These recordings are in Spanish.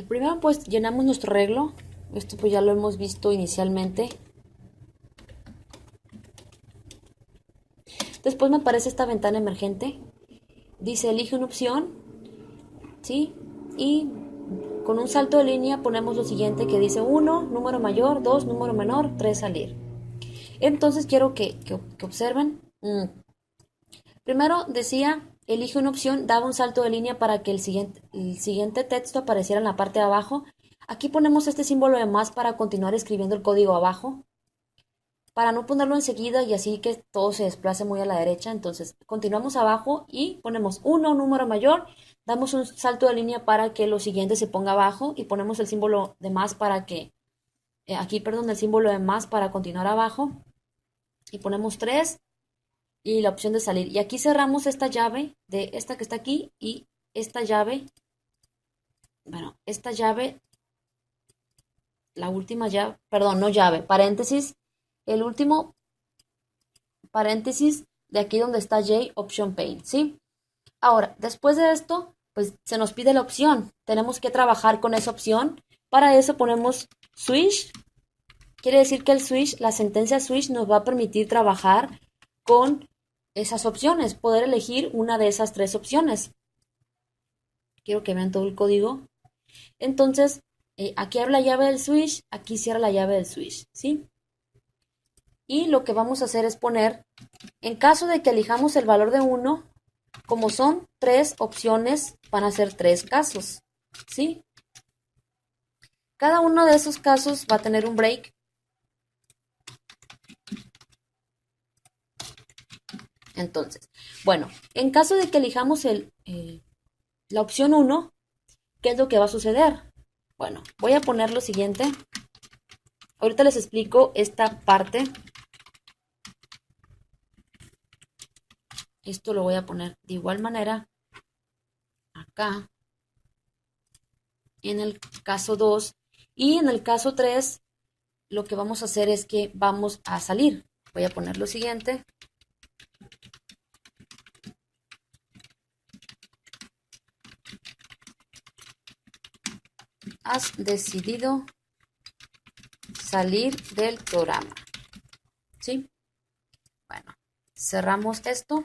Primero pues llenamos nuestro arreglo. Esto pues ya lo hemos visto inicialmente. Después me aparece esta ventana emergente. Dice elige una opción, ¿sí? Y con un salto de línea ponemos lo siguiente que dice uno número mayor, 2 número menor, 3 salir. Entonces quiero que observen. Primero decía, elige una opción, daba un salto de línea para que el siguiente texto apareciera en la parte de abajo. Aquí ponemos este símbolo de más para continuar escribiendo el código abajo, para no ponerlo enseguida y así que todo se desplace muy a la derecha. Entonces continuamos abajo y ponemos uno número mayor, damos un salto de línea para que lo siguiente se ponga abajo y ponemos el símbolo de más para que, el símbolo de más para continuar abajo y ponemos 3 y la opción de salir. Y aquí cerramos esta llave de esta que está aquí y esta llave, esta llave, la última llave, perdón, no llave, paréntesis, el último paréntesis de aquí donde está J Option Pane, ¿sí? Ahora, después de esto, pues se nos pide la opción. Tenemos que trabajar con esa opción. Para eso ponemos switch. Quiere decir que el switch, la sentencia switch nos va a permitir trabajar con esas opciones, poder elegir una de esas tres opciones. Quiero que vean todo el código. Entonces, aquí abre la llave del switch, aquí cierra la llave del switch, ¿sí? Y lo que vamos a hacer es poner, en caso de que elijamos el valor de 1, como son tres opciones, van a ser tres casos, ¿sí? Cada uno de esos casos va a tener un break. Entonces, bueno, en caso de que elijamos la opción 1, ¿qué es lo que va a suceder? Bueno, voy a poner lo siguiente. Ahorita les explico esta parte. Esto lo voy a poner de igual manera acá, en el caso 2. Y en el caso 3, lo que vamos a hacer es que vamos a salir. Voy a poner lo siguiente. Has decidido salir del programa, ¿sí? Bueno, cerramos esto.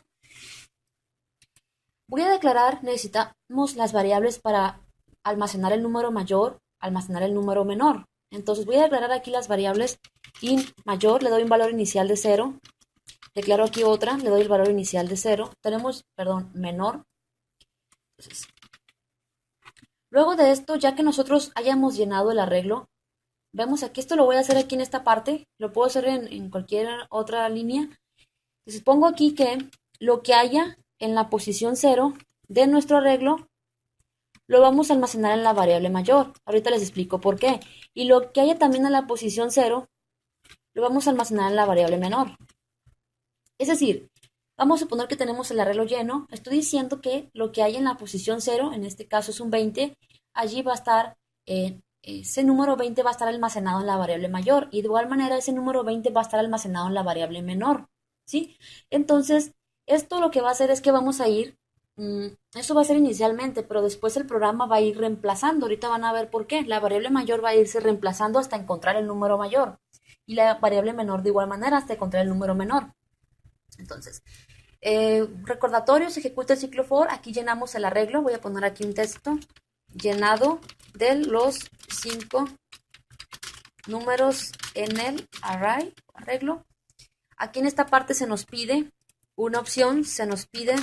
Voy a declarar, necesitamos las variables para almacenar el número mayor, almacenar el número menor. Entonces voy a declarar aquí las variables int mayor, le doy un valor inicial de 0. Declaro aquí otra, le doy el valor inicial de 0. Tenemos, perdón, menor. Entonces, luego de esto, ya que nosotros hayamos llenado el arreglo, vemos aquí, esto lo voy a hacer aquí en esta parte, lo puedo hacer en cualquier otra línea. Entonces pongo aquí que lo que haya en la posición 0 de nuestro arreglo lo vamos a almacenar en la variable mayor. Ahorita les explico por qué. Y lo que haya también en la posición 0 lo vamos a almacenar en la variable menor. Es decir, vamos a suponer que tenemos el arreglo lleno. Estoy diciendo que lo que hay en la posición 0, en este caso es un 20, allí va a estar, ese número 20 va a estar almacenado en la variable mayor y de igual manera ese número 20 va a estar almacenado en la variable menor, ¿sí? Entonces, esto lo que va a hacer es que vamos a ir, eso va a ser inicialmente, pero después el programa va a ir reemplazando. Ahorita van a ver por qué. La variable mayor va a irse reemplazando hasta encontrar el número mayor y la variable menor de igual manera hasta encontrar el número menor. Entonces, recordatorio, se ejecuta el ciclo for, aquí llenamos el arreglo, voy a poner aquí un texto, llenado de los 5 números en el arreglo. Aquí en esta parte se nos pide una opción, se nos pide,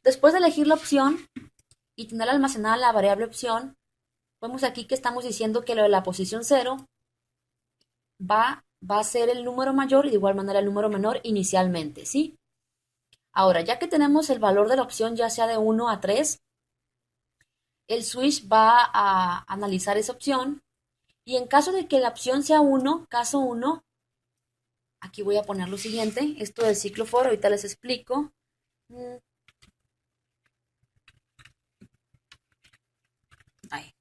después de elegir la opción y tener almacenada la variable opción, vemos aquí que estamos diciendo que lo de la posición 0 va a ser el número mayor y de igual manera el número menor inicialmente, ¿sí? Ahora, ya que tenemos el valor de la opción ya sea de 1 a 3, el switch va a analizar esa opción y en caso de que la opción sea 1, caso 1, aquí voy a poner lo siguiente, esto del ciclo for, ahorita les explico. Ahí.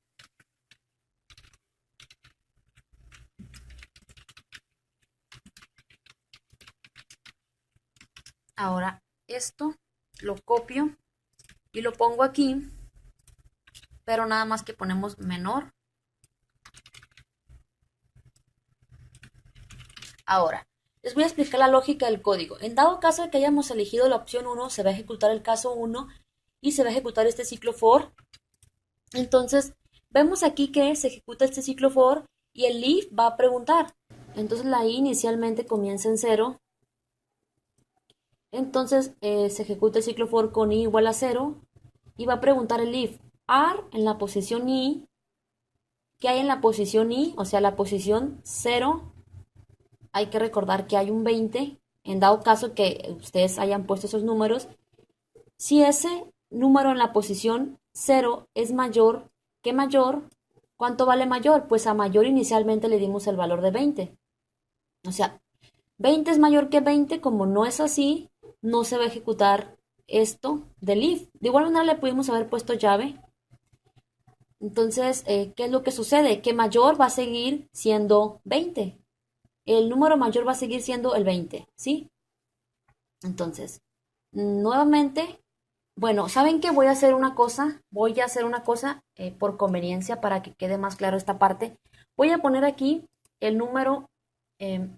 Ahora esto lo copio y lo pongo aquí, pero nada más que ponemos menor. Ahora, les voy a explicar la lógica del código. En dado caso de que hayamos elegido la opción 1, se va a ejecutar el caso 1 y se va a ejecutar este ciclo for. Entonces, vemos aquí que se ejecuta este ciclo for y el if va a preguntar. Entonces, la i inicialmente comienza en 0. Entonces, se ejecuta el ciclo for con i igual a 0 y va a preguntar el if are en la posición i. ¿Qué hay en la posición i? O sea, la posición 0. Hay que recordar que hay un 20. En dado caso que ustedes hayan puesto esos números, si ese número en la posición 0 es mayor que mayor, ¿cuánto vale mayor? Pues a mayor inicialmente le dimos el valor de 20. O sea, 20 es mayor que 20, como no es así, no se va a ejecutar esto del if. De igual manera le pudimos haber puesto llave. Entonces, ¿qué es lo que sucede? Que mayor va a seguir siendo 20. El número mayor va a seguir siendo el 20, ¿sí? Entonces, nuevamente, bueno, ¿saben qué? Voy a hacer una cosa, por conveniencia para que quede más claro esta parte. Voy a poner aquí el número, ¿qué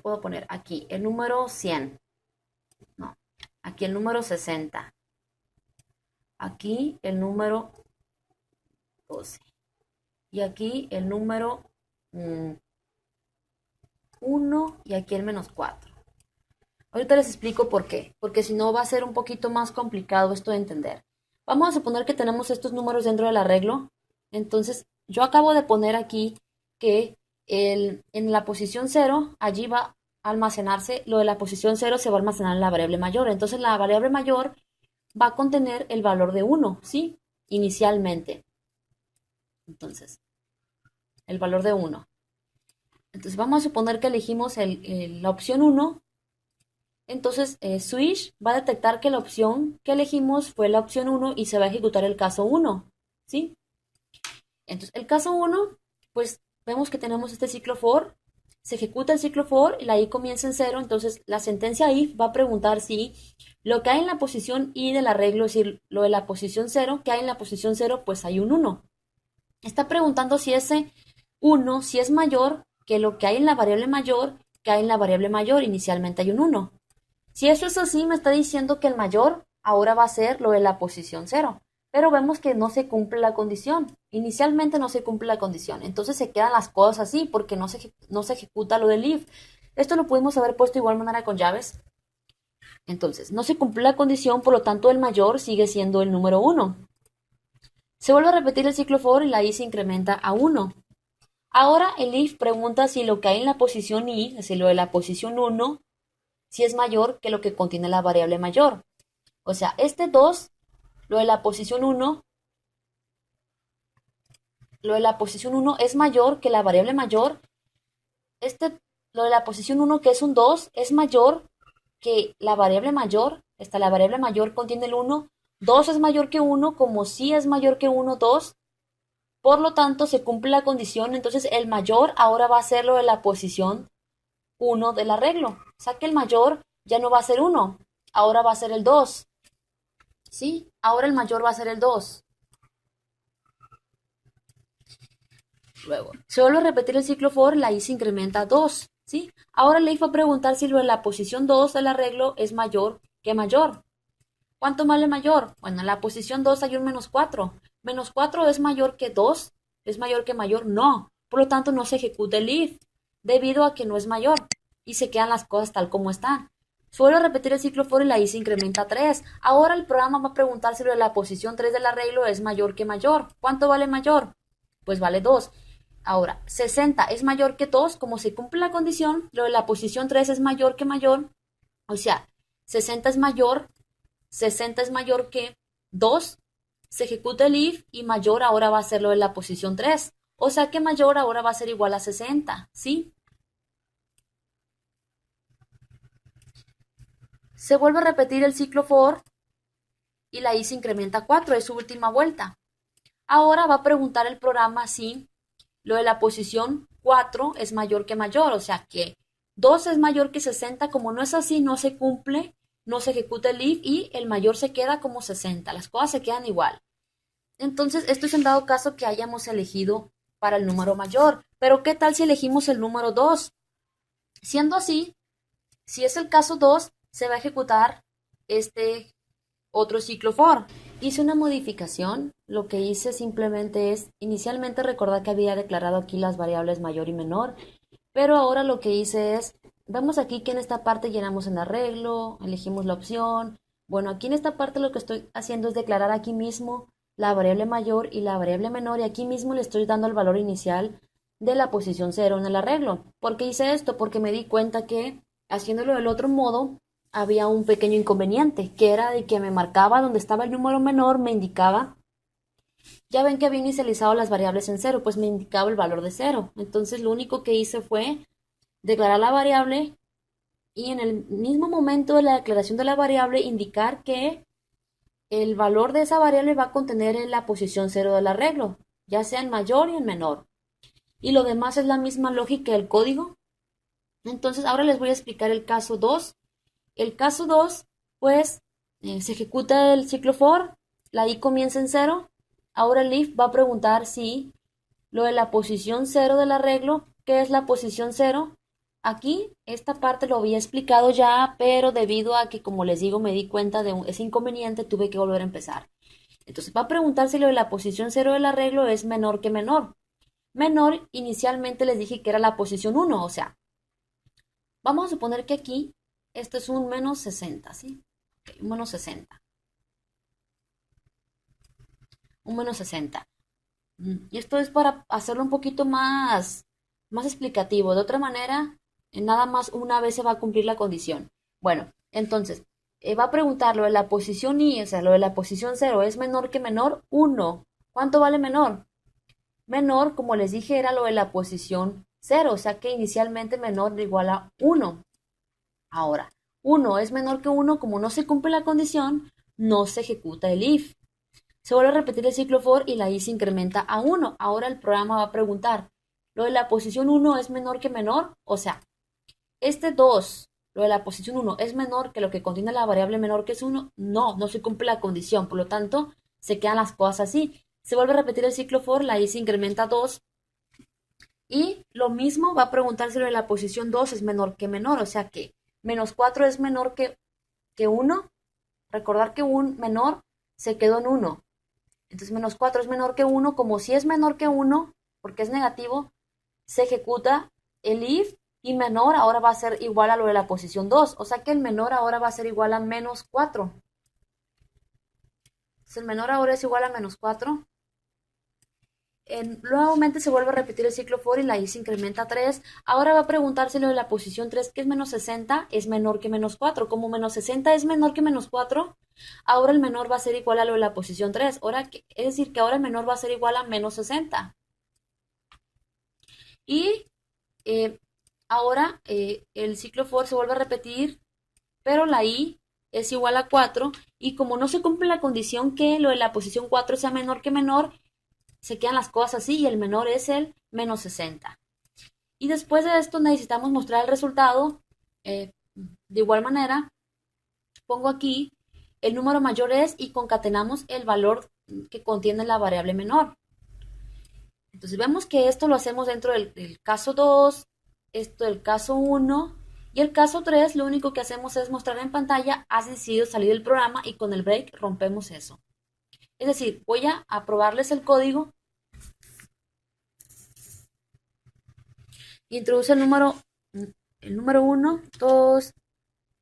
puedo poner? Aquí, el número 100, no, aquí el número 60, aquí el número 12 y aquí el número 1 y aquí el menos 4. Ahorita les explico por qué, porque si no va a ser un poquito más complicado esto de entender. Vamos a suponer que tenemos estos números dentro del arreglo. Entonces, yo acabo de poner aquí que en la posición 0, allí va a almacenarse, lo de la posición 0 se va a almacenar en la variable mayor. Entonces, la variable mayor va a contener el valor de 1, ¿sí? Inicialmente. Entonces, el valor de 1. Entonces, vamos a suponer que elegimos la opción 1. Entonces, Switch va a detectar que la opción que elegimos fue la opción 1 y se va a ejecutar el caso 1, ¿sí? Entonces, el caso 1, pues vemos que tenemos este ciclo for, se ejecuta el ciclo for y la i comienza en 0, entonces la sentencia if va a preguntar si lo que hay en la posición i del arreglo, es decir, lo de la posición 0, que hay en la posición 0, pues hay un 1. Está preguntando si ese 1, si es mayor que lo que hay en la variable mayor, que hay en la variable mayor, inicialmente hay un 1. Si eso es así, me está diciendo que el mayor ahora va a ser lo de la posición 0. Pero vemos que no se cumple la condición. Inicialmente no se cumple la condición. Entonces se quedan las cosas así porque no se ejecuta lo del if. Esto lo pudimos haber puesto de igual manera con llaves. Entonces, no se cumple la condición, por lo tanto el mayor sigue siendo el número 1. Se vuelve a repetir el ciclo for y la i se incrementa a 1. Ahora el if pregunta si lo que hay en la posición i, es decir, lo de la posición 1, si es mayor que lo que contiene la variable mayor. O sea, este 2, lo de la posición 1, lo de la posición 1 es mayor que la variable mayor. Lo de la posición 1, que es un 2, es mayor que la variable mayor. La variable mayor contiene el 1. 2 es mayor que 1, como si es mayor que 1, 2. Por lo tanto, se cumple la condición. Entonces, el mayor ahora va a ser lo de la posición 1 del arreglo. O sea que el mayor ya no va a ser 1, ahora va a ser el 2. ¿Sí? Ahora el mayor va a ser el 2. Luego, se vuelve a repetir el ciclo for, la i se incrementa a 2. ¿Sí? Ahora le va a preguntar si lo de la posición 2 del arreglo es mayor que mayor. ¿Cuánto vale mayor? Bueno, en la posición 2 hay un menos 4. Menos 4 es mayor que 2. ¿Es mayor que mayor? No. Por lo tanto, no se ejecuta el if, debido a que no es mayor. Y se quedan las cosas tal como están. Suelo repetir el ciclo for y la i se incrementa a 3. Ahora el programa va a preguntar si lo de la posición 3 del arreglo es mayor que mayor. ¿Cuánto vale mayor? Pues vale 2. Ahora, 60 es mayor que 2, como se cumple la condición, lo de la posición 3 es mayor que mayor, o sea, 60 es mayor, 60 es mayor que 2, se ejecuta el if y mayor ahora va a ser lo de la posición 3, o sea que mayor ahora va a ser igual a 60, ¿sí? Se vuelve a repetir el ciclo for y la i se incrementa a 4, es su última vuelta. Ahora va a preguntar el programa si lo de la posición 4 es mayor que mayor, o sea que 2 es mayor que 60, como no es así, no se cumple no se ejecuta el if y el mayor se queda como 60. Las cosas se quedan igual. Entonces, esto es en dado caso que hayamos elegido para el número mayor. Pero, ¿qué tal si elegimos el número 2? Siendo así, si es el caso 2, se va a ejecutar este otro ciclo for. Hice una modificación. Lo que hice simplemente es, inicialmente recordar que había declarado aquí las variables mayor y menor, pero ahora lo que hice es, vemos aquí que en esta parte llenamos en arreglo, elegimos la opción. Bueno, aquí en esta parte lo que estoy haciendo es declarar aquí mismo la variable mayor y la variable menor, y aquí mismo le estoy dando el valor inicial de la posición 0 en el arreglo. ¿Por qué hice esto? Porque me di cuenta que haciéndolo del otro modo había un pequeño inconveniente, que era de que me marcaba donde estaba el número menor, me indicaba, ya ven que había inicializado las variables en 0, pues me indicaba el valor de 0. Entonces lo único que hice fue declarar la variable y en el mismo momento de la declaración de la variable indicar que el valor de esa variable va a contener en la posición 0 del arreglo, ya sea en mayor y en menor. Y lo demás es la misma lógica del código. Entonces ahora les voy a explicar el caso 2. El caso 2, pues se ejecuta el ciclo for, la i comienza en 0. Ahora el if va a preguntar si lo de la posición 0 del arreglo, ¿qué es la posición 0? Aquí, esta parte lo había explicado ya, pero debido a que, como les digo, me di cuenta de ese inconveniente, tuve que volver a empezar. Entonces va a preguntar si lo de la posición 0 del arreglo es menor que menor. Menor, inicialmente les dije que era la posición 1, o sea, vamos a suponer que aquí esto es un menos 60, ¿sí? Okay, un menos 60. Un menos 60. Y esto es para hacerlo un poquito más explicativo. De otra manera, nada más una vez se va a cumplir la condición. Bueno, entonces, va a preguntar lo de la posición i, o sea, lo de la posición 0, ¿es menor que menor? 1. ¿Cuánto vale menor? Menor, como les dije, era lo de la posición 0, o sea que inicialmente menor igual a 1. Ahora, 1 es menor que 1, como no se cumple la condición, no se ejecuta el if. Se vuelve a repetir el ciclo for y la i se incrementa a 1. Ahora el programa va a preguntar, ¿lo de la posición 1 es menor que menor? O sea, este 2, lo de la posición 1, es menor que lo que contiene la variable menor que es 1. No, no se cumple la condición. Por lo tanto, se quedan las cosas así. Se vuelve a repetir el ciclo for, la i se incrementa a 2. Y lo mismo va a preguntar si lo de la posición 2 es menor que menor. O sea que menos 4 es menor que 1. Recordar que un menor se quedó en 1. Entonces menos 4 es menor que 1, como si es menor que 1, porque es negativo, se ejecuta el if y menor ahora va a ser igual a lo de la posición 2, o sea que el menor ahora va a ser igual a menos 4. Entonces el menor ahora es igual a menos 4. Nuevamente se vuelve a repetir el ciclo for y la i se incrementa a 3. Ahora va a preguntarse lo de la posición 3, que es menos 60, es menor que menos 4. Como menos 60 es menor que menos 4, ahora el menor va a ser igual a lo de la posición 3. Es decir, que ahora el menor va a ser igual a menos 60. Y ahora el ciclo for se vuelve a repetir, pero la i es igual a 4. Y como no se cumple la condición que lo de la posición 4 sea menor que menor, se quedan las cosas así y el menor es el menos 60. Y después de esto necesitamos mostrar el resultado. De igual manera, pongo aquí el número mayor es y concatenamos el valor que contiene la variable menor. Entonces vemos que esto lo hacemos dentro del caso 2, esto del caso 1 y el caso 3 lo único que hacemos es mostrar en pantalla, has decidido salir del programa y con el break rompemos eso. Es decir, voy a probarles el código. Introduce el número 1, 2,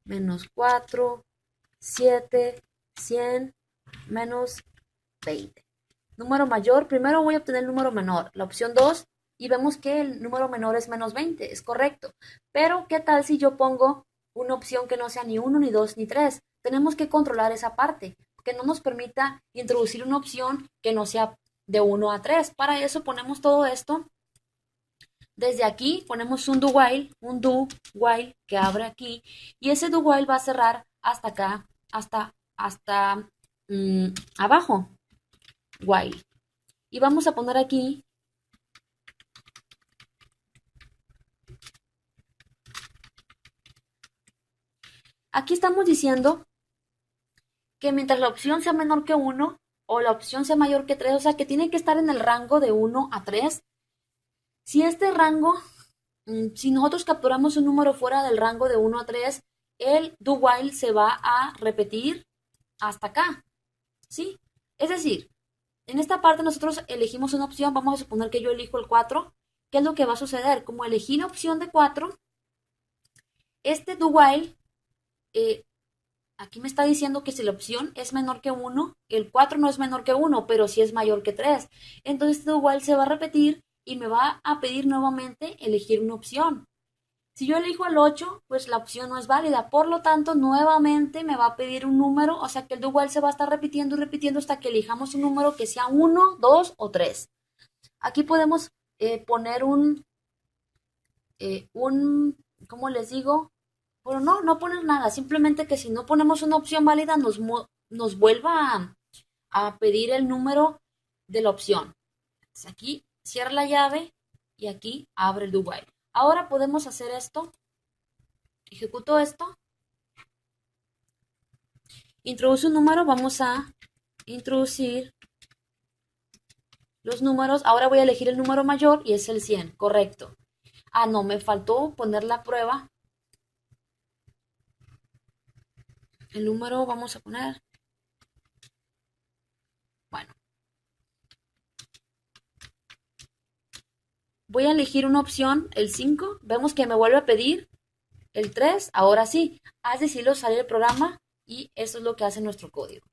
menos 4, 7, 100, menos 20. Número mayor, primero voy a obtener el número menor, la opción 2, y vemos que el número menor es menos 20, es correcto. Pero, ¿qué tal si yo pongo una opción que no sea ni 1, ni 2, ni 3? Tenemos que controlar esa parte, que no nos permita introducir una opción que no sea de 1 a 3. Para eso ponemos todo esto. Desde aquí ponemos un do while que abre aquí, y ese do while va a cerrar hasta acá, hasta abajo, while. Y vamos a poner aquí Aquí estamos diciendo que mientras la opción sea menor que 1 o la opción sea mayor que 3, o sea que tiene que estar en el rango de 1 a 3. Si este rango, si nosotros capturamos un número fuera del rango de 1 a 3, el do while se va a repetir hasta acá, ¿sí? Es decir, en esta parte nosotros elegimos una opción, vamos a suponer que yo elijo el 4. ¿Qué es lo que va a suceder? Como elegí la opción de 4, este do while, aquí me está diciendo que si la opción es menor que 1, el 4 no es menor que 1, pero sí es mayor que 3. Entonces este do while se va a repetir y me va a pedir nuevamente elegir una opción. Si yo elijo el 8, pues la opción no es válida. Por lo tanto, nuevamente me va a pedir un número, o sea que el do while se va a estar repitiendo y repitiendo hasta que elijamos un número que sea 1, 2 o 3. Aquí podemos poner ¿cómo les digo? Bueno, no poner nada, simplemente que si no ponemos una opción válida nos vuelva a pedir el número de la opción. Entonces aquí cierra la llave y aquí abre el do while. Ahora podemos hacer esto. Ejecuto esto. Introduce un número. Vamos a introducir los números. Ahora voy a elegir el número mayor y es el 100. Correcto. Ah, no, me faltó poner la prueba. El número vamos a poner. Bueno. Voy a elegir una opción, el 5. Vemos que me vuelve a pedir el 3. Ahora sí. Haz decirlo, sale el programa y eso es lo que hace nuestro código.